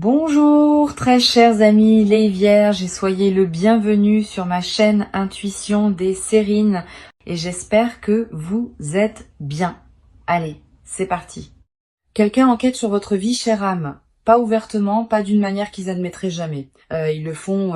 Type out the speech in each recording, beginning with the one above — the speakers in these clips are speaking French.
Bonjour très chers amis les vierges et soyez le bienvenu sur ma chaîne Intuition des Sérines et j'espère que vous êtes bien. Allez, c'est parti. Quelqu'un enquête sur votre vie, chère âme. Pas ouvertement, pas d'une manière qu'ils admettraient jamais. Ils le font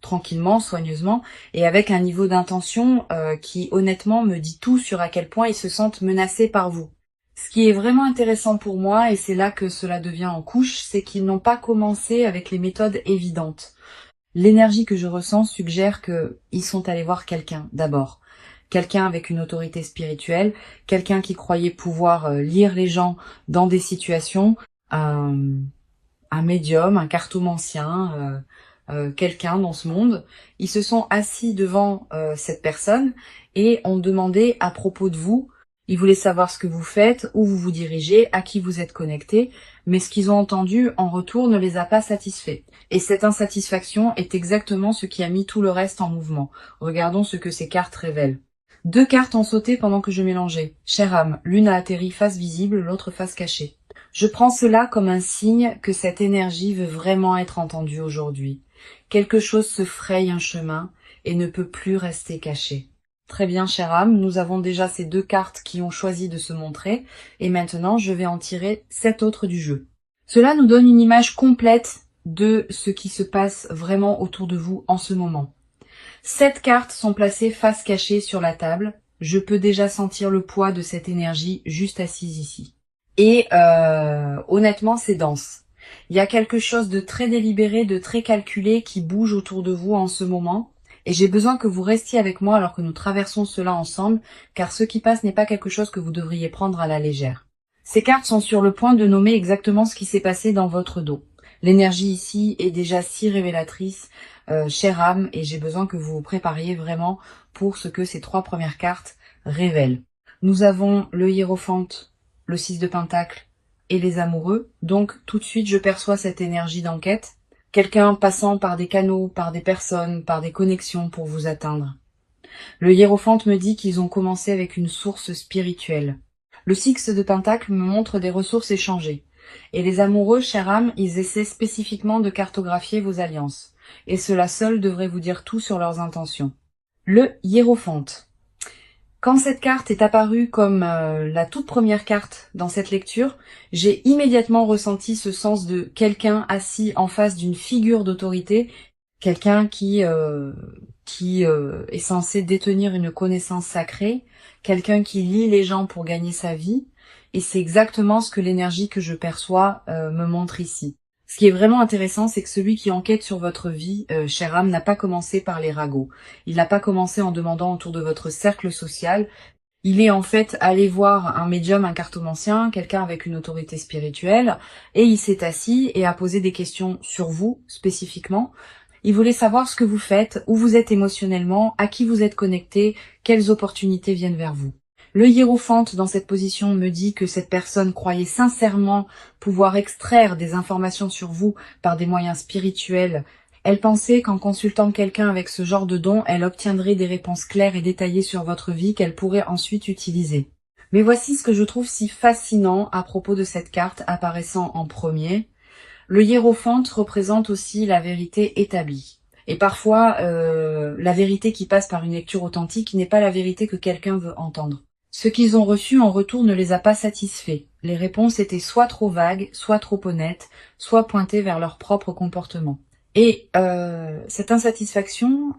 tranquillement, soigneusement et avec un niveau d'intention qui honnêtement me dit tout sur à quel point ils se sentent menacés par vous. Ce qui est vraiment intéressant pour moi, et c'est là que cela devient en couche, c'est qu'ils n'ont pas commencé avec les méthodes évidentes. L'énergie que je ressens suggère qu'ils sont allés voir quelqu'un d'abord. Quelqu'un avec une autorité spirituelle, quelqu'un qui croyait pouvoir lire les gens dans des situations, un médium, un cartomancien, quelqu'un dans ce monde. Ils se sont assis devant cette personne et ont demandé à propos de vous. Ils voulaient savoir ce que vous faites, où vous vous dirigez, à qui vous êtes connecté, mais ce qu'ils ont entendu en retour ne les a pas satisfaits. Et cette insatisfaction est exactement ce qui a mis tout le reste en mouvement. Regardons ce que ces cartes révèlent. 2 cartes ont sauté pendant que je mélangeais. Chère âme, l'une a atterri face visible, l'autre face cachée. Je prends cela comme un signe que cette énergie veut vraiment être entendue aujourd'hui. Quelque chose se fraye un chemin et ne peut plus rester caché. Très bien, chère âme, nous avons déjà ces 2 cartes qui ont choisi de se montrer, et maintenant je vais en tirer 7 autres du jeu. Cela nous donne une image complète de ce qui se passe vraiment autour de vous en ce moment. 7 cartes sont placées face cachée sur la table, je peux déjà sentir le poids de cette énergie juste assise ici. Et honnêtement, c'est dense. Il y a quelque chose de très délibéré, de très calculé qui bouge autour de vous en ce moment. Et j'ai besoin que vous restiez avec moi alors que nous traversons cela ensemble, car ce qui passe n'est pas quelque chose que vous devriez prendre à la légère. Ces cartes sont sur le point de nommer exactement ce qui s'est passé dans votre dos. L'énergie ici est déjà si révélatrice, chère âme, et j'ai besoin que vous vous prépariez vraiment pour ce que ces 3 premières cartes révèlent. Nous avons le hiérophante, le 6 de pentacle et les amoureux, donc tout de suite je perçois cette énergie d'enquête. Quelqu'un passant par des canaux, par des personnes, par des connexions pour vous atteindre. Le hiérophante me dit qu'ils ont commencé avec une source spirituelle. Le 6 de pentacle me montre des ressources échangées. Et les amoureux, chère âme, ils essaient spécifiquement de cartographier vos alliances. Et cela seul devrait vous dire tout sur leurs intentions. Le hiérophante. Quand cette carte est apparue comme la toute première carte dans cette lecture, j'ai immédiatement ressenti ce sens de quelqu'un assis en face d'une figure d'autorité, quelqu'un qui est censé détenir une connaissance sacrée, quelqu'un qui lie les gens pour gagner sa vie, et c'est exactement ce que l'énergie que je perçois me montre ici. Ce qui est vraiment intéressant, c'est que celui qui enquête sur votre vie, chère âme, n'a pas commencé par les ragots. Il n'a pas commencé en demandant autour de votre cercle social. Il est en fait allé voir un médium, un cartomancien, quelqu'un avec une autorité spirituelle, et il s'est assis et a posé des questions sur vous, spécifiquement. Il voulait savoir ce que vous faites, où vous êtes émotionnellement, à qui vous êtes connecté, quelles opportunités viennent vers vous. Le hiérophante dans cette position me dit que cette personne croyait sincèrement pouvoir extraire des informations sur vous par des moyens spirituels. Elle pensait qu'en consultant quelqu'un avec ce genre de don, elle obtiendrait des réponses claires et détaillées sur votre vie qu'elle pourrait ensuite utiliser. Mais voici ce que je trouve si fascinant à propos de cette carte apparaissant en premier. Le hiérophante représente aussi la vérité établie. Et parfois, la vérité qui passe par une lecture authentique n'est pas la vérité que quelqu'un veut entendre. Ce qu'ils ont reçu en retour ne les a pas satisfaits. Les réponses étaient soit trop vagues, soit trop honnêtes, soit pointées vers leur propre comportement. Et cette insatisfaction,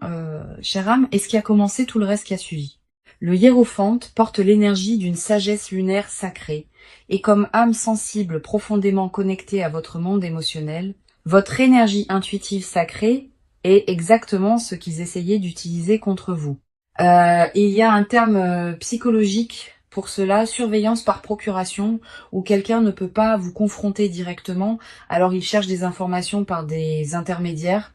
chère âme, est ce qui a commencé tout le reste qui a suivi. Le hiérophante porte l'énergie d'une sagesse lunaire sacrée, et comme âme sensible profondément connectée à votre monde émotionnel, votre énergie intuitive sacrée est exactement ce qu'ils essayaient d'utiliser contre vous. Il y a un terme psychologique pour cela, surveillance par procuration, où quelqu'un ne peut pas vous confronter directement, alors il cherche des informations par des intermédiaires.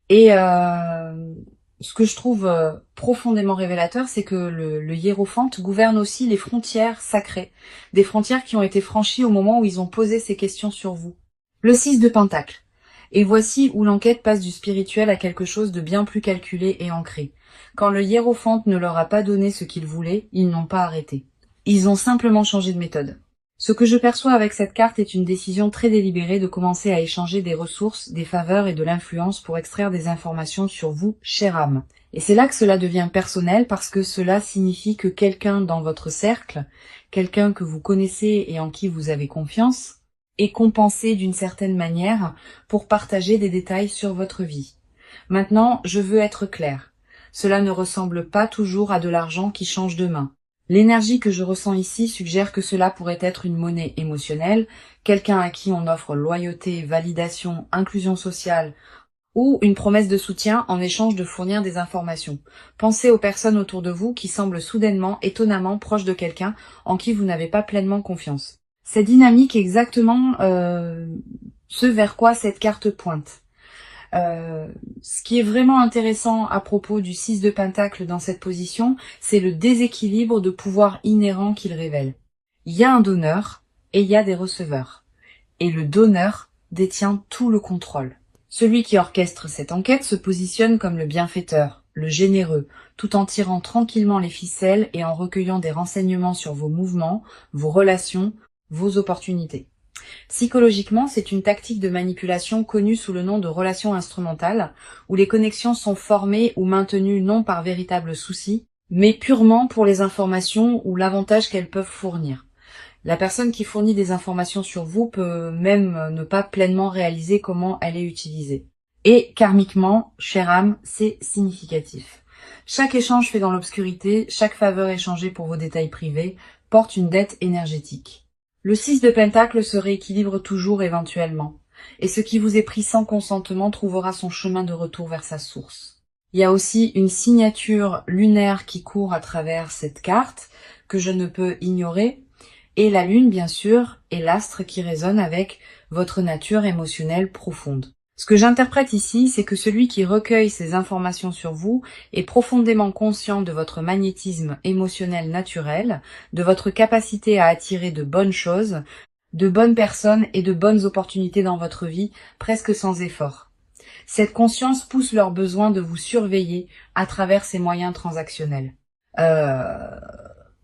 Et ce que je trouve profondément révélateur, c'est que le hiérophante gouverne aussi les frontières sacrées, des frontières qui ont été franchies au moment où ils ont posé ces questions sur vous. Le 6 de pentacle. Et voici où l'enquête passe du spirituel à quelque chose de bien plus calculé et ancré. Quand le hiérophante ne leur a pas donné ce qu'ils voulaient, ils n'ont pas arrêté. Ils ont simplement changé de méthode. Ce que je perçois avec cette carte est une décision très délibérée de commencer à échanger des ressources, des faveurs et de l'influence pour extraire des informations sur vous, chère âme. Et c'est là que cela devient personnel parce que cela signifie que quelqu'un dans votre cercle, quelqu'un que vous connaissez et en qui vous avez confiance, est compensé d'une certaine manière pour partager des détails sur votre vie. Maintenant, je veux être claire. Cela ne ressemble pas toujours à de l'argent qui change de main. L'énergie que je ressens ici suggère que cela pourrait être une monnaie émotionnelle, quelqu'un à qui on offre loyauté, validation, inclusion sociale, ou une promesse de soutien en échange de fournir des informations. Pensez aux personnes autour de vous qui semblent soudainement, étonnamment proches de quelqu'un en qui vous n'avez pas pleinement confiance. Cette dynamique est exactement ce vers quoi cette carte pointe. Ce qui est vraiment intéressant à propos du 6 de Pentacle dans cette position, c'est le déséquilibre de pouvoir inhérent qu'il révèle. Il y a un donneur et il y a des receveurs. Et le donneur détient tout le contrôle. Celui qui orchestre cette enquête se positionne comme le bienfaiteur, le généreux, tout en tirant tranquillement les ficelles et en recueillant des renseignements sur vos mouvements, vos relations, vos opportunités. Psychologiquement, c'est une tactique de manipulation connue sous le nom de relation instrumentale, où les connexions sont formées ou maintenues non par véritable souci, mais purement pour les informations ou l'avantage qu'elles peuvent fournir. La personne qui fournit des informations sur vous peut même ne pas pleinement réaliser comment elle est utilisée. Et karmiquement, chère âme, c'est significatif. Chaque échange fait dans l'obscurité, chaque faveur échangée pour vos détails privés, porte une dette énergétique. Le 6 de Pentacle se rééquilibre toujours éventuellement, et ce qui vous est pris sans consentement trouvera son chemin de retour vers sa source. Il y a aussi une signature lunaire qui court à travers cette carte, que je ne peux ignorer, et la lune, bien sûr, est l'astre qui résonne avec votre nature émotionnelle profonde. Ce que j'interprète ici, c'est que celui qui recueille ces informations sur vous est profondément conscient de votre magnétisme émotionnel naturel, de votre capacité à attirer de bonnes choses, de bonnes personnes et de bonnes opportunités dans votre vie, presque sans effort. Cette conscience pousse leur besoin de vous surveiller à travers ces moyens transactionnels.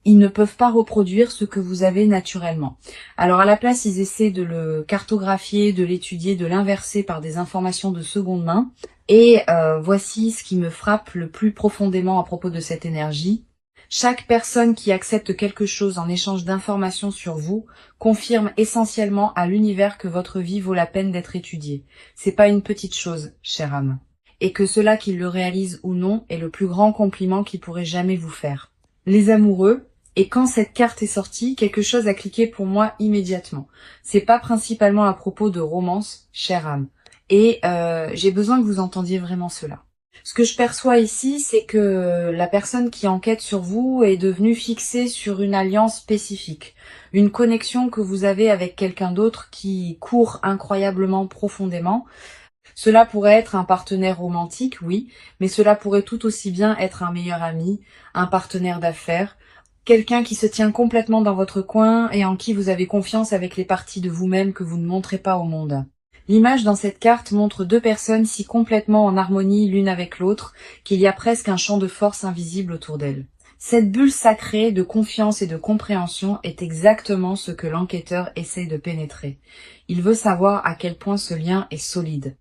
Ils ne peuvent pas reproduire ce que vous avez naturellement. Alors à la place, ils essaient de le cartographier, de l'étudier, de l'inverser par des informations de seconde main. Et voici ce qui me frappe le plus profondément à propos de cette énergie. Chaque personne qui accepte quelque chose en échange d'informations sur vous confirme essentiellement à l'univers que votre vie vaut la peine d'être étudiée. C'est pas une petite chose, chère âme. Et que cela qu'il le réalise ou non est le plus grand compliment qu'il pourrait jamais vous faire. Les amoureux, et quand cette carte est sortie, quelque chose a cliqué pour moi immédiatement. C'est pas principalement à propos de romance, chère âme. Et j'ai besoin que vous entendiez vraiment cela. Ce que je perçois ici, c'est que la personne qui enquête sur vous est devenue fixée sur une alliance spécifique. Une connexion que vous avez avec quelqu'un d'autre qui court incroyablement profondément. Cela pourrait être un partenaire romantique, oui, mais cela pourrait tout aussi bien être un meilleur ami, un partenaire d'affaires, quelqu'un qui se tient complètement dans votre coin et en qui vous avez confiance avec les parties de vous-même que vous ne montrez pas au monde. L'image dans cette carte montre deux personnes si complètement en harmonie l'une avec l'autre qu'il y a presque un champ de force invisible autour d'elles. Cette bulle sacrée de confiance et de compréhension est exactement ce que l'enquêteur essaie de pénétrer. Il veut savoir à quel point ce lien est solide.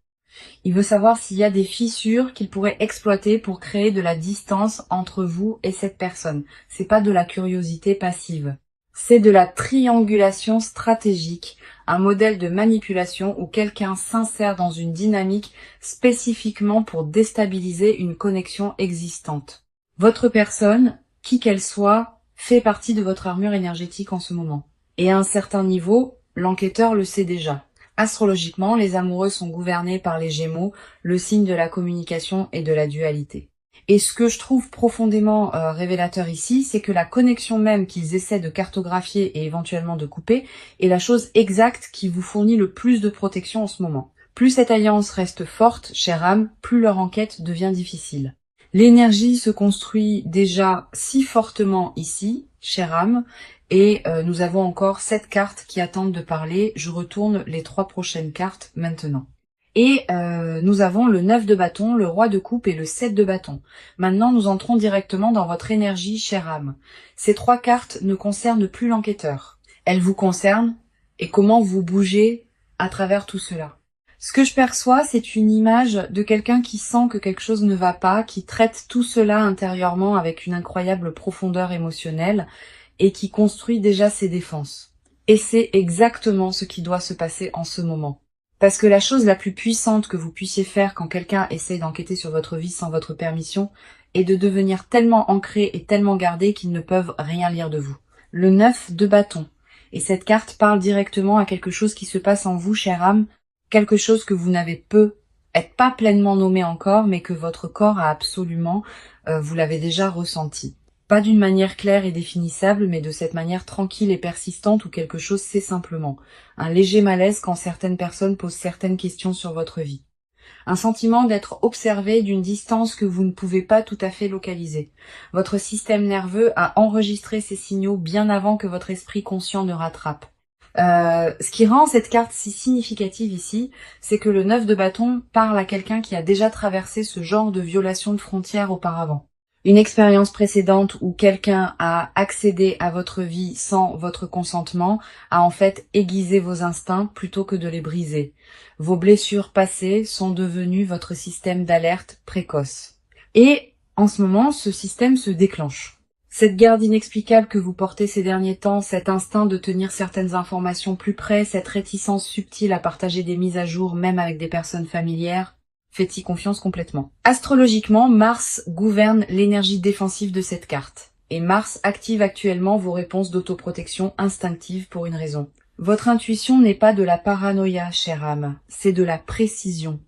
Il veut savoir s'il y a des fissures qu'il pourrait exploiter pour créer de la distance entre vous et cette personne. C'est pas de la curiosité passive. C'est de la triangulation stratégique, un modèle de manipulation où quelqu'un s'insère dans une dynamique spécifiquement pour déstabiliser une connexion existante. Votre personne, qui qu'elle soit, fait partie de votre armure énergétique en ce moment. Et à un certain niveau, l'enquêteur le sait déjà. Astrologiquement, les amoureux sont gouvernés par les Gémeaux, le signe de la communication et de la dualité. Et ce que je trouve profondément révélateur ici, c'est que la connexion même qu'ils essaient de cartographier et éventuellement de couper est la chose exacte qui vous fournit le plus de protection en ce moment. Plus cette alliance reste forte, chère âme, plus leur enquête devient difficile. L'énergie se construit déjà si fortement ici, chère âme, et nous avons encore 7 cartes qui attendent de parler. Je retourne les 3 prochaines cartes maintenant. Et nous avons le 9 de bâton, le roi de coupe et le 7 de bâton. Maintenant, nous entrons directement dans votre énergie, chère âme. Ces 3 cartes ne concernent plus l'enquêteur. Elle vous concerne et comment vous bougez à travers tout cela. Ce que je perçois, c'est une image de quelqu'un qui sent que quelque chose ne va pas, qui traite tout cela intérieurement avec une incroyable profondeur émotionnelle et qui construit déjà ses défenses. Et c'est exactement ce qui doit se passer en ce moment. Parce que la chose la plus puissante que vous puissiez faire quand quelqu'un essaye d'enquêter sur votre vie sans votre permission est de devenir tellement ancré et tellement gardé qu'ils ne peuvent rien lire de vous. Le 9 de bâton. Et cette carte parle directement à quelque chose qui se passe en vous, chère âme, quelque chose que vous n'avez peut-être pas pleinement nommé encore, mais que votre corps a absolument, vous l'avez déjà ressenti. Pas d'une manière claire et définissable, mais de cette manière tranquille et persistante où quelque chose c'est simplement. Un léger malaise quand certaines personnes posent certaines questions sur votre vie. Un sentiment d'être observé d'une distance que vous ne pouvez pas tout à fait localiser. Votre système nerveux a enregistré ces signaux bien avant que votre esprit conscient ne rattrape. Ce qui rend cette carte si significative ici, c'est que le 9 de bâton parle à quelqu'un qui a déjà traversé ce genre de violation de frontières auparavant. Une expérience précédente où quelqu'un a accédé à votre vie sans votre consentement a en fait aiguisé vos instincts plutôt que de les briser. Vos blessures passées sont devenues votre système d'alerte précoce. Et en ce moment, ce système se déclenche. Cette garde inexplicable que vous portez ces derniers temps, cet instinct de tenir certaines informations plus près, cette réticence subtile à partager des mises à jour même avec des personnes familières, faites-y confiance complètement. Astrologiquement, Mars gouverne l'énergie défensive de cette carte. Et Mars active actuellement vos réponses d'autoprotection instinctive pour une raison. Votre intuition n'est pas de la paranoïa, chère âme, c'est de la précision.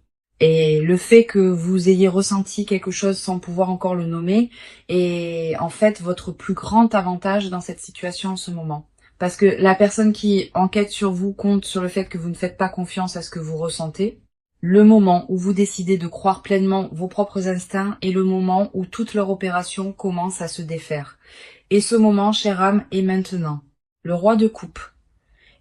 Et le fait que vous ayez ressenti quelque chose sans pouvoir encore le nommer est en fait votre plus grand avantage dans cette situation en ce moment. Parce que la personne qui enquête sur vous compte sur le fait que vous ne faites pas confiance à ce que vous ressentez. Le moment où vous décidez de croire pleinement vos propres instincts est le moment où toute leur opération commence à se défaire. Et ce moment, chère âme, est maintenant. Le roi de coupe.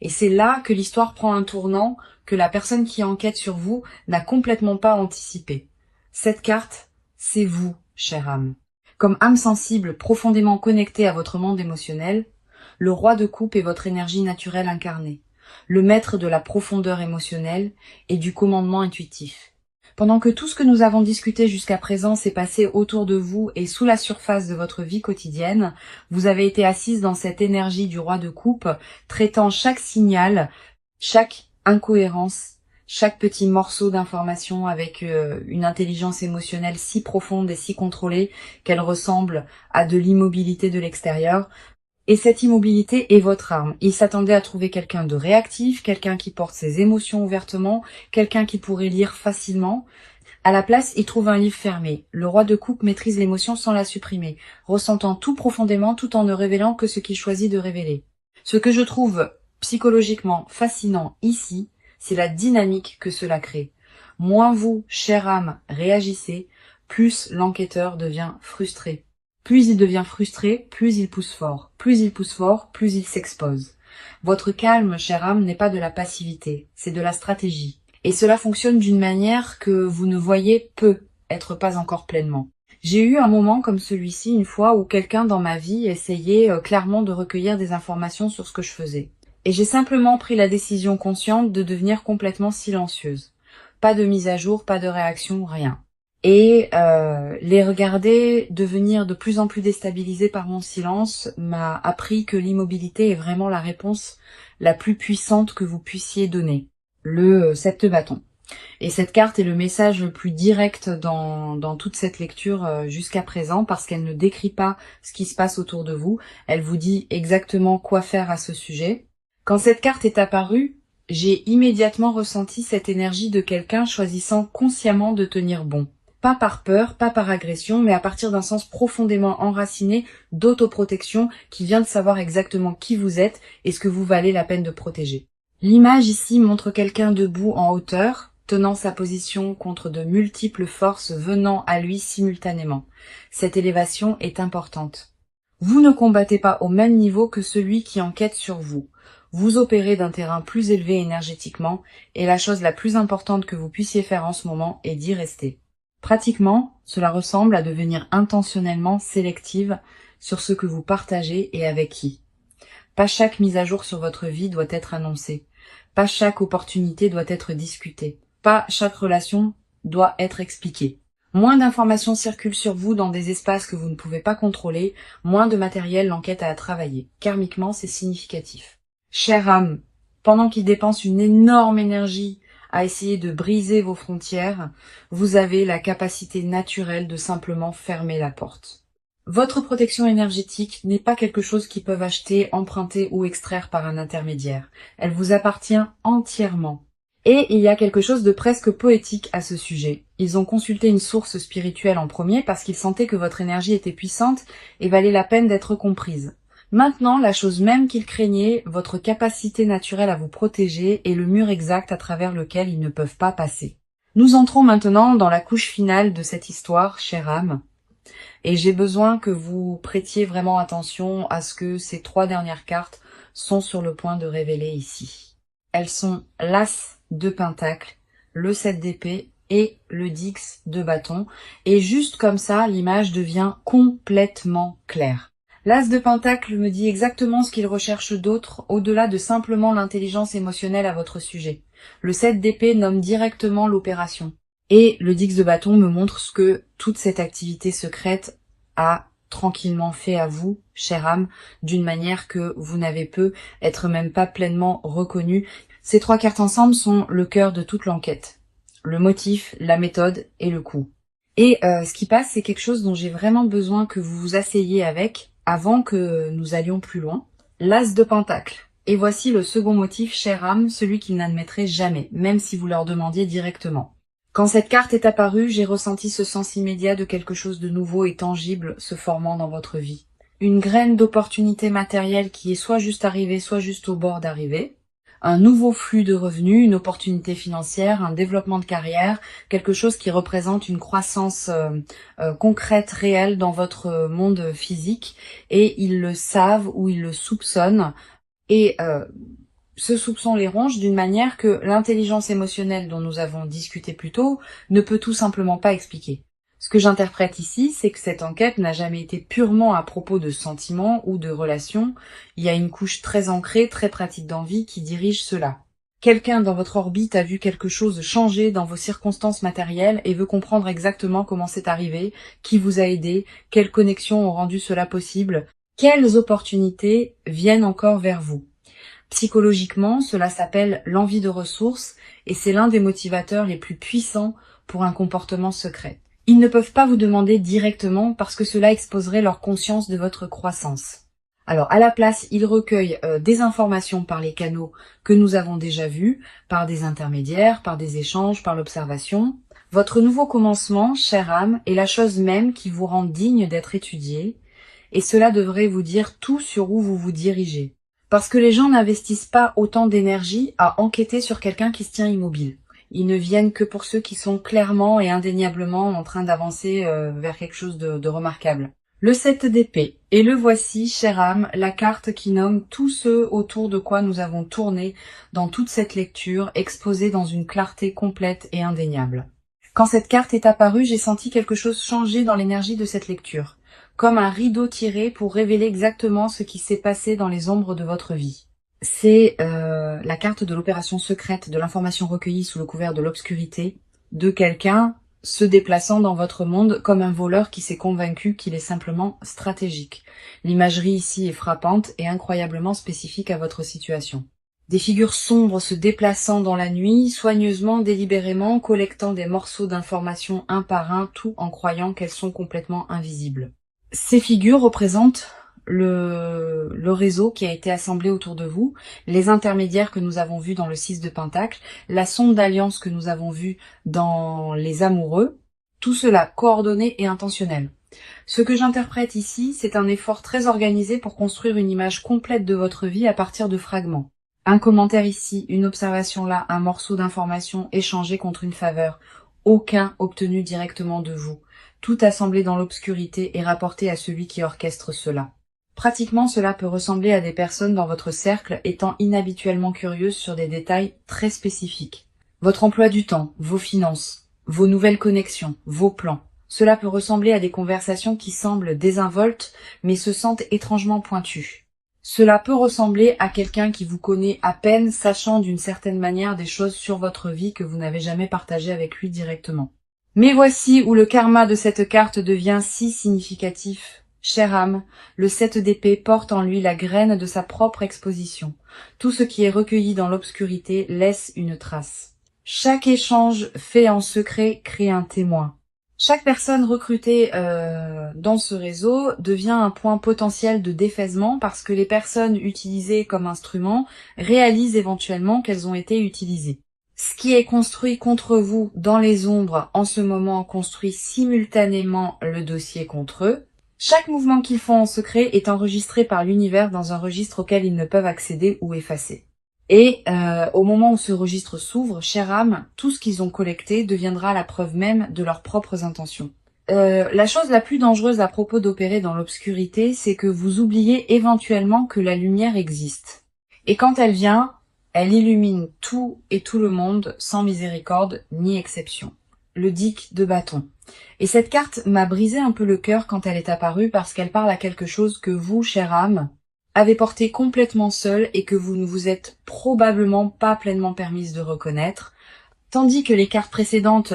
Et c'est là que l'histoire prend un tournant que la personne qui enquête sur vous n'a complètement pas anticipé. Cette carte, c'est vous, chère âme. Comme âme sensible profondément connectée à votre monde émotionnel, le roi de coupe est votre énergie naturelle incarnée, le maître de la profondeur émotionnelle et du commandement intuitif. Pendant que tout ce que nous avons discuté jusqu'à présent s'est passé autour de vous et sous la surface de votre vie quotidienne, vous avez été assise dans cette énergie du roi de coupe, traitant chaque signal, chaque incohérence, chaque petit morceau d'information avec une intelligence émotionnelle si profonde et si contrôlée qu'elle ressemble à de l'immobilité de l'extérieur. Et cette immobilité est votre arme. Il s'attendait à trouver quelqu'un de réactif, quelqu'un qui porte ses émotions ouvertement, quelqu'un qui pourrait lire facilement. À la place, il trouve un livre fermé. Le roi de coupe maîtrise l'émotion sans la supprimer, ressentant tout profondément tout en ne révélant que ce qu'il choisit de révéler. Ce que je trouve psychologiquement fascinant ici, c'est la dynamique que cela crée. Moins vous, chère âme, réagissez, plus l'enquêteur devient frustré. Plus il devient frustré, plus il pousse fort. Plus il pousse fort, plus il s'expose. Votre calme, chère âme, n'est pas de la passivité, c'est de la stratégie. Et cela fonctionne d'une manière que vous ne voyez peut-être pas encore pleinement. J'ai eu un moment comme celui-ci une fois où quelqu'un dans ma vie essayait clairement de recueillir des informations sur ce que je faisais. Et j'ai simplement pris la décision consciente de devenir complètement silencieuse. Pas de mise à jour, pas de réaction, rien. Et les regarder devenir de plus en plus déstabilisés par mon silence m'a appris que l'immobilité est vraiment la réponse la plus puissante que vous puissiez donner. Le 7 de bâton. Et cette carte est le message le plus direct dans toute cette lecture jusqu'à présent parce qu'elle ne décrit pas ce qui se passe autour de vous. Elle vous dit exactement quoi faire à ce sujet. Quand cette carte est apparue, j'ai immédiatement ressenti cette énergie de quelqu'un choisissant consciemment de tenir bon. Pas par peur, pas par agression, mais à partir d'un sens profondément enraciné d'autoprotection qui vient de savoir exactement qui vous êtes et ce que vous valez la peine de protéger. L'image ici montre quelqu'un debout en hauteur, tenant sa position contre de multiples forces venant à lui simultanément. Cette élévation est importante. Vous ne combattez pas au même niveau que celui qui enquête sur vous. Vous opérez d'un terrain plus élevé énergétiquement et la chose la plus importante que vous puissiez faire en ce moment est d'y rester. Pratiquement, cela ressemble à devenir intentionnellement sélective sur ce que vous partagez et avec qui. Pas chaque mise à jour sur votre vie doit être annoncée. Pas chaque opportunité doit être discutée. Pas chaque relation doit être expliquée. Moins d'informations circulent sur vous dans des espaces que vous ne pouvez pas contrôler, moins de matériel l'enquête a à travailler. Karmiquement, c'est significatif. Chère âme, pendant qu'il dépense une énorme énergie à essayer de briser vos frontières, vous avez la capacité naturelle de simplement fermer la porte. Votre protection énergétique n'est pas quelque chose qu'ils peuvent acheter, emprunter ou extraire par un intermédiaire. Elle vous appartient entièrement. Et il y a quelque chose de presque poétique à ce sujet. Ils ont consulté une source spirituelle en premier parce qu'ils sentaient que votre énergie était puissante et valait la peine d'être comprise. Maintenant, la chose même qu'ils craignaient, votre capacité naturelle à vous protéger est le mur exact à travers lequel ils ne peuvent pas passer. Nous entrons maintenant dans la couche finale de cette histoire, chère âme. Et j'ai besoin que vous prêtiez vraiment attention à ce que ces 3 dernières cartes sont sur le point de révéler ici. Elles sont l'As de Pentacle, le 7 d'épée et le 10 de bâton. Et juste comme ça, l'image devient complètement claire. L'As de Pentacle me dit exactement ce qu'il recherche d'autre, au-delà de simplement l'intelligence émotionnelle à votre sujet. Le 7 d'épée nomme directement l'opération. Et le 10 de bâton me montre ce que toute cette activité secrète a tranquillement fait à vous, chère âme, d'une manière que vous n'avez pu être même pas pleinement reconnu. Ces 3 cartes ensemble sont le cœur de toute l'enquête. Le motif, la méthode et le coup. Et ce qui passe, c'est quelque chose dont j'ai vraiment besoin que vous vous asseyiez avec avant que nous allions plus loin. L'As de Pentacle. Et voici le second motif, chère âme, celui qu'ils n'admettraient jamais, même si vous leur demandiez directement. Quand cette carte est apparue, j'ai ressenti ce sens immédiat de quelque chose de nouveau et tangible se formant dans votre vie. Une graine d'opportunité matérielle qui est soit juste arrivée, soit juste au bord d'arriver. Un nouveau flux de revenus, une opportunité financière, un développement de carrière, quelque chose qui représente une croissance concrète, réelle dans votre monde physique. Et ils le savent ou ils le soupçonnent. Et ce soupçon les ronge d'une manière que l'intelligence émotionnelle dont nous avons discuté plus tôt ne peut tout simplement pas expliquer. Ce que j'interprète ici, c'est que cette enquête n'a jamais été purement à propos de sentiments ou de relations. Il y a une couche très ancrée, très pratique d'envie qui dirige cela. Quelqu'un dans votre orbite a vu quelque chose changer dans vos circonstances matérielles et veut comprendre exactement comment c'est arrivé, qui vous a aidé, quelles connexions ont rendu cela possible, quelles opportunités viennent encore vers vous. Psychologiquement, cela s'appelle l'envie de ressources et c'est l'un des motivateurs les plus puissants pour un comportement secret. Ils ne peuvent pas vous demander directement parce que cela exposerait leur conscience de votre croissance. Alors à la place, ils recueillent des informations par les canaux que nous avons déjà vus, par des intermédiaires, par des échanges, par l'observation. Votre nouveau commencement, chère âme, est la chose même qui vous rend digne d'être étudié et cela devrait vous dire tout sur où vous vous dirigez. Parce que les gens n'investissent pas autant d'énergie à enquêter sur quelqu'un qui se tient immobile. Ils ne viennent que pour ceux qui sont clairement et indéniablement en train d'avancer vers quelque chose de remarquable. Le 7 d'épée. Et le voici, chère âme, la carte qui nomme tous ceux autour de quoi nous avons tourné dans toute cette lecture, exposée dans une clarté complète et indéniable. Quand cette carte est apparue, j'ai senti quelque chose changer dans l'énergie de cette lecture. Comme un rideau tiré pour révéler exactement ce qui s'est passé dans les ombres de votre vie. C'est la carte de l'opération secrète de l'information recueillie sous le couvert de l'obscurité de quelqu'un se déplaçant dans votre monde comme un voleur qui s'est convaincu qu'il est simplement stratégique. L'imagerie ici est frappante et incroyablement spécifique à votre situation. Des figures sombres se déplaçant dans la nuit, soigneusement, délibérément, collectant des morceaux d'informations un par un, tout en croyant qu'elles sont complètement invisibles. Ces figures représentent le réseau qui a été assemblé autour de vous, les intermédiaires que nous avons vus dans le 6 de Pentacle, la sonde d'alliance que nous avons vue dans les amoureux, tout cela coordonné et intentionnel. Ce que j'interprète ici, c'est un effort très organisé pour construire une image complète de votre vie à partir de fragments. Un commentaire ici, une observation là, un morceau d'information échangé contre une faveur, aucun obtenu directement de vous. Tout assemblé dans l'obscurité et rapporté à celui qui orchestre cela. Pratiquement, cela peut ressembler à des personnes dans votre cercle étant inhabituellement curieuses sur des détails très spécifiques. Votre emploi du temps, vos finances, vos nouvelles connexions, vos plans. Cela peut ressembler à des conversations qui semblent désinvoltes, mais se sentent étrangement pointues. Cela peut ressembler à quelqu'un qui vous connaît à peine, sachant d'une certaine manière des choses sur votre vie que vous n'avez jamais partagées avec lui directement. Mais voici où le karma de cette carte devient si significatif. Chère âme, le 7 d'épée porte en lui la graine de sa propre exposition. Tout ce qui est recueilli dans l'obscurité laisse une trace. Chaque échange fait en secret crée un témoin. Chaque personne recrutée dans ce réseau devient un point potentiel de défaisement parce que les personnes utilisées comme instruments réalisent éventuellement qu'elles ont été utilisées. Ce qui est construit contre vous dans les ombres en ce moment construit simultanément le dossier contre eux. Chaque mouvement qu'ils font en secret est enregistré par l'univers dans un registre auquel ils ne peuvent accéder ou effacer. Et au moment où ce registre s'ouvre, chère âme, tout ce qu'ils ont collecté deviendra la preuve même de leurs propres intentions. La chose la plus dangereuse à propos d'opérer dans l'obscurité, c'est que vous oubliez éventuellement que la lumière existe. Et quand elle vient, elle illumine tout et tout le monde sans miséricorde ni exception. Le Dick de bâton. Et cette carte m'a brisé un peu le cœur quand elle est apparue parce qu'elle parle à quelque chose que vous, chère âme, avez porté complètement seul et que vous ne vous êtes probablement pas pleinement permise de reconnaître. Tandis que les cartes précédentes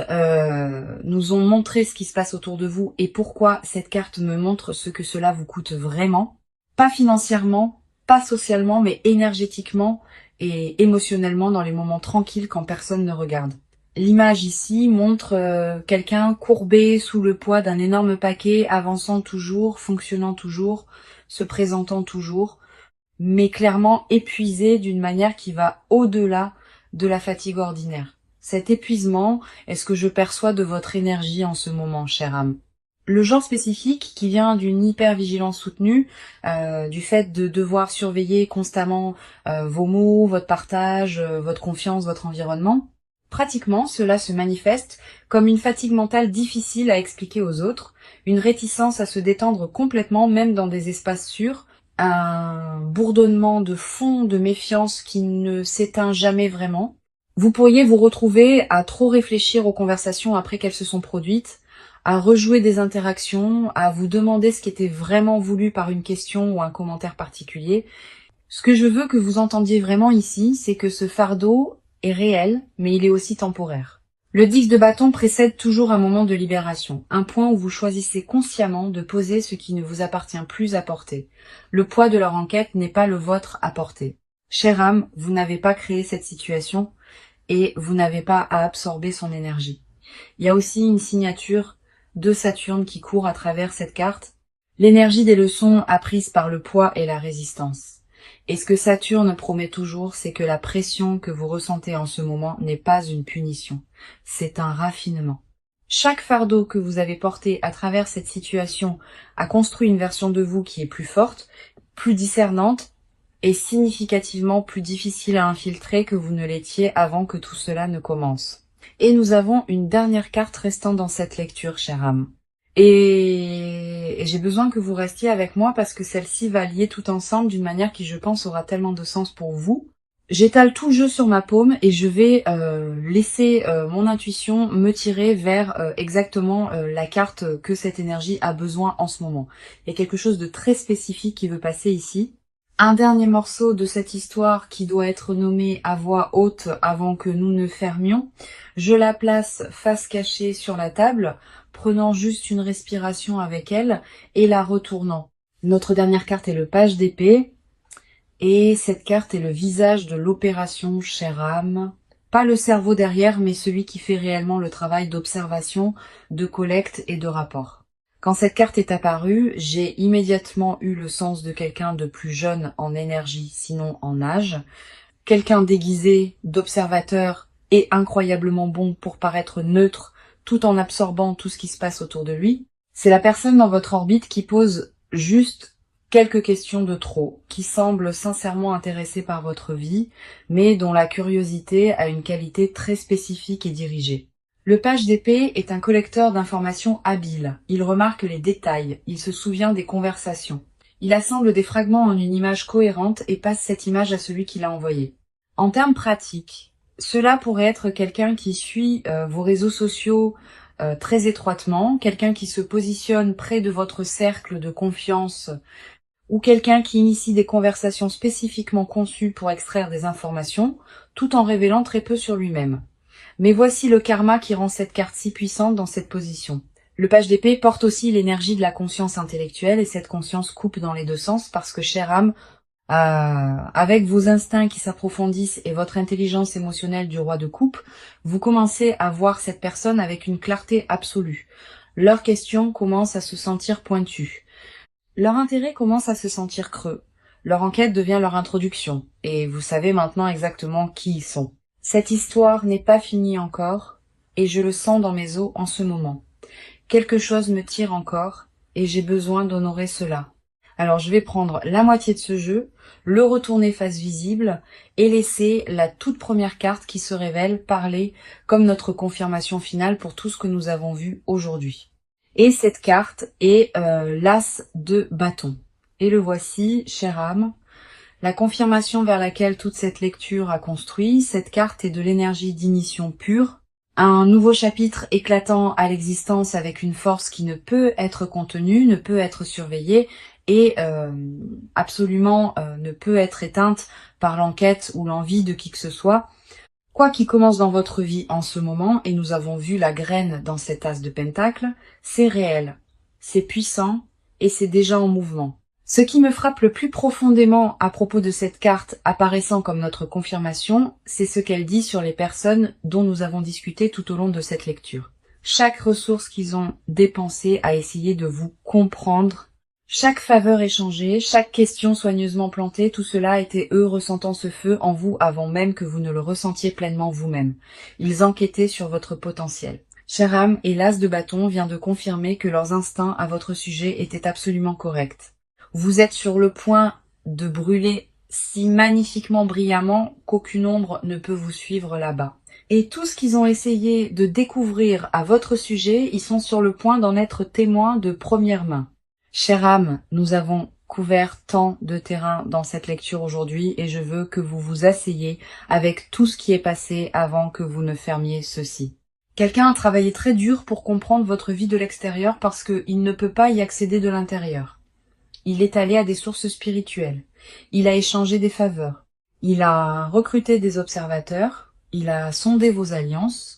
nous ont montré ce qui se passe autour de vous et pourquoi cette carte me montre ce que cela vous coûte vraiment. Pas financièrement, pas socialement, mais énergétiquement et émotionnellement dans les moments tranquilles quand personne ne regarde. L'image ici montre quelqu'un courbé sous le poids d'un énorme paquet, avançant toujours, fonctionnant toujours, se présentant toujours, mais clairement épuisé d'une manière qui va au-delà de la fatigue ordinaire. Cet épuisement est ce que je perçois de votre énergie en ce moment, chère âme. Le genre spécifique qui vient d'une hypervigilance soutenue, du fait de devoir surveiller constamment vos mots, votre partage, votre confiance, votre environnement. Pratiquement, cela se manifeste comme une fatigue mentale difficile à expliquer aux autres, une réticence à se détendre complètement, même dans des espaces sûrs, un bourdonnement de fond de méfiance qui ne s'éteint jamais vraiment. Vous pourriez vous retrouver à trop réfléchir aux conversations après qu'elles se sont produites, à rejouer des interactions, à vous demander ce qui était vraiment voulu par une question ou un commentaire particulier. Ce que je veux que vous entendiez vraiment ici, c'est que ce fardeau est réel, mais il est aussi temporaire. Le 10 de bâton précède toujours un moment de libération, un point où vous choisissez consciemment de poser ce qui ne vous appartient plus à porter. Le poids de leur enquête n'est pas le vôtre à porter. Chère âme, vous n'avez pas créé cette situation et vous n'avez pas à absorber son énergie. Il y a aussi une signature de Saturne qui court à travers cette carte, l'énergie des leçons apprises par le poids et la résistance. Et ce que Saturne promet toujours, c'est que la pression que vous ressentez en ce moment n'est pas une punition, c'est un raffinement. Chaque fardeau que vous avez porté à travers cette situation a construit une version de vous qui est plus forte, plus discernante et significativement plus difficile à infiltrer que vous ne l'étiez avant que tout cela ne commence. Et nous avons une dernière carte restant dans cette lecture, chère âme. Et j'ai besoin que vous restiez avec moi parce que celle-ci va lier tout ensemble d'une manière qui, je pense, aura tellement de sens pour vous. J'étale tout le jeu sur ma paume et je vais laisser mon intuition me tirer vers exactement la carte que cette énergie a besoin en ce moment. Il y a quelque chose de très spécifique qui veut passer ici. Un dernier morceau de cette histoire qui doit être nommé à voix haute avant que nous ne fermions. Je la place face cachée sur la table, prenant juste une respiration avec elle et la retournant. Notre dernière carte est le page d'épée. Et cette carte est le visage de l'opération, chère âme. Pas le cerveau derrière, mais celui qui fait réellement le travail d'observation, de collecte et de rapport. Quand cette carte est apparue, j'ai immédiatement eu le sens de quelqu'un de plus jeune en énergie, sinon en âge. Quelqu'un déguisé d'observateur et incroyablement bon pour paraître neutre, tout en absorbant tout ce qui se passe autour de lui. C'est la personne dans votre orbite qui pose juste quelques questions de trop, qui semble sincèrement intéressée par votre vie, mais dont la curiosité a une qualité très spécifique et dirigée. Le page d'épée est un collecteur d'informations habile. Il remarque les détails, il se souvient des conversations. Il assemble des fragments en une image cohérente et passe cette image à celui qui l'a envoyée. En termes pratiques, cela pourrait être quelqu'un qui suit vos réseaux sociaux très étroitement, quelqu'un qui se positionne près de votre cercle de confiance ou quelqu'un qui initie des conversations spécifiquement conçues pour extraire des informations, tout en révélant très peu sur lui-même. Mais voici le karma qui rend cette carte si puissante dans cette position. Le page d'épée porte aussi l'énergie de la conscience intellectuelle et cette conscience coupe dans les deux sens parce que, chère âme, avec vos instincts qui s'approfondissent et votre intelligence émotionnelle du roi de coupe, vous commencez à voir cette personne avec une clarté absolue. Leurs questions commencent à se sentir pointues. Leur intérêt commence à se sentir creux. Leur enquête devient leur introduction, et vous savez maintenant exactement qui ils sont. Cette histoire n'est pas finie encore, et je le sens dans mes os en ce moment. Quelque chose me tire encore, et j'ai besoin d'honorer cela. Alors je vais prendre la moitié de ce jeu, le retourner face visible, et laisser la toute première carte qui se révèle parler comme notre confirmation finale pour tout ce que nous avons vu aujourd'hui. Et cette carte est l'As de bâton. Et le voici, chère âme, la confirmation vers laquelle toute cette lecture a construit. Cette carte est de l'énergie d'ignition pure, un nouveau chapitre éclatant à l'existence avec une force qui ne peut être contenue, ne peut être surveillée et absolument ne peut être éteinte par l'enquête ou l'envie de qui que ce soit. Quoi qu'il commence dans votre vie en ce moment, et nous avons vu la graine dans cet as de pentacle, c'est réel, c'est puissant et c'est déjà en mouvement. Ce qui me frappe le plus profondément à propos de cette carte apparaissant comme notre confirmation, c'est ce qu'elle dit sur les personnes dont nous avons discuté tout au long de cette lecture. Chaque ressource qu'ils ont dépensée à essayer de vous comprendre, chaque faveur échangée, chaque question soigneusement plantée, tout cela était eux ressentant ce feu en vous avant même que vous ne le ressentiez pleinement vous-même. Ils enquêtaient sur votre potentiel. Chère âme, et l'as de bâton vient de confirmer que leurs instincts à votre sujet étaient absolument corrects. Vous êtes sur le point de brûler si magnifiquement brillamment qu'aucune ombre ne peut vous suivre là-bas. Et tout ce qu'ils ont essayé de découvrir à votre sujet, ils sont sur le point d'en être témoins de première main. Chère âme, nous avons couvert tant de terrain dans cette lecture aujourd'hui et je veux que vous vous asseyez avec tout ce qui est passé avant que vous ne fermiez ceci. Quelqu'un a travaillé très dur pour comprendre votre vie de l'extérieur parce qu'il ne peut pas y accéder de l'intérieur. Il est allé à des sources spirituelles. Il a échangé des faveurs. Il a recruté des observateurs. Il a sondé vos alliances.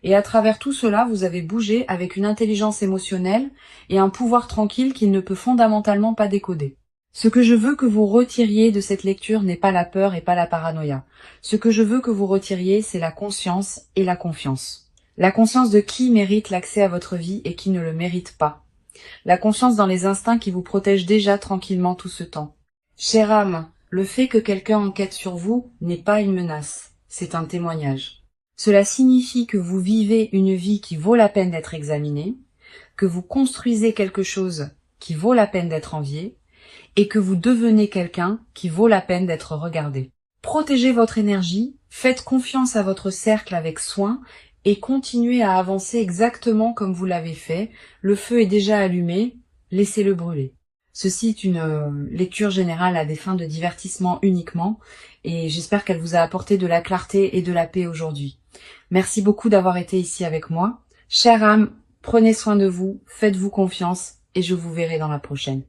Et à travers tout cela, vous avez bougé avec une intelligence émotionnelle et un pouvoir tranquille qu'il ne peut fondamentalement pas décoder. Ce que je veux que vous retiriez de cette lecture n'est pas la peur et pas la paranoïa. Ce que je veux que vous retiriez, c'est la conscience et la confiance. La conscience de qui mérite l'accès à votre vie et qui ne le mérite pas. La confiance dans les instincts qui vous protègent déjà tranquillement tout ce temps. Chère âme, le fait que quelqu'un enquête sur vous n'est pas une menace, c'est un témoignage. Cela signifie que vous vivez une vie qui vaut la peine d'être examinée, que vous construisez quelque chose qui vaut la peine d'être envié, et que vous devenez quelqu'un qui vaut la peine d'être regardé. Protégez votre énergie, faites confiance à votre cercle avec soin, et continuez à avancer exactement comme vous l'avez fait. Le feu est déjà allumé, laissez-le brûler. Ceci est une lecture générale à des fins de divertissement uniquement, et j'espère qu'elle vous a apporté de la clarté et de la paix aujourd'hui. Merci beaucoup d'avoir été ici avec moi. Chère âme, prenez soin de vous, faites-vous confiance, et je vous verrai dans la prochaine.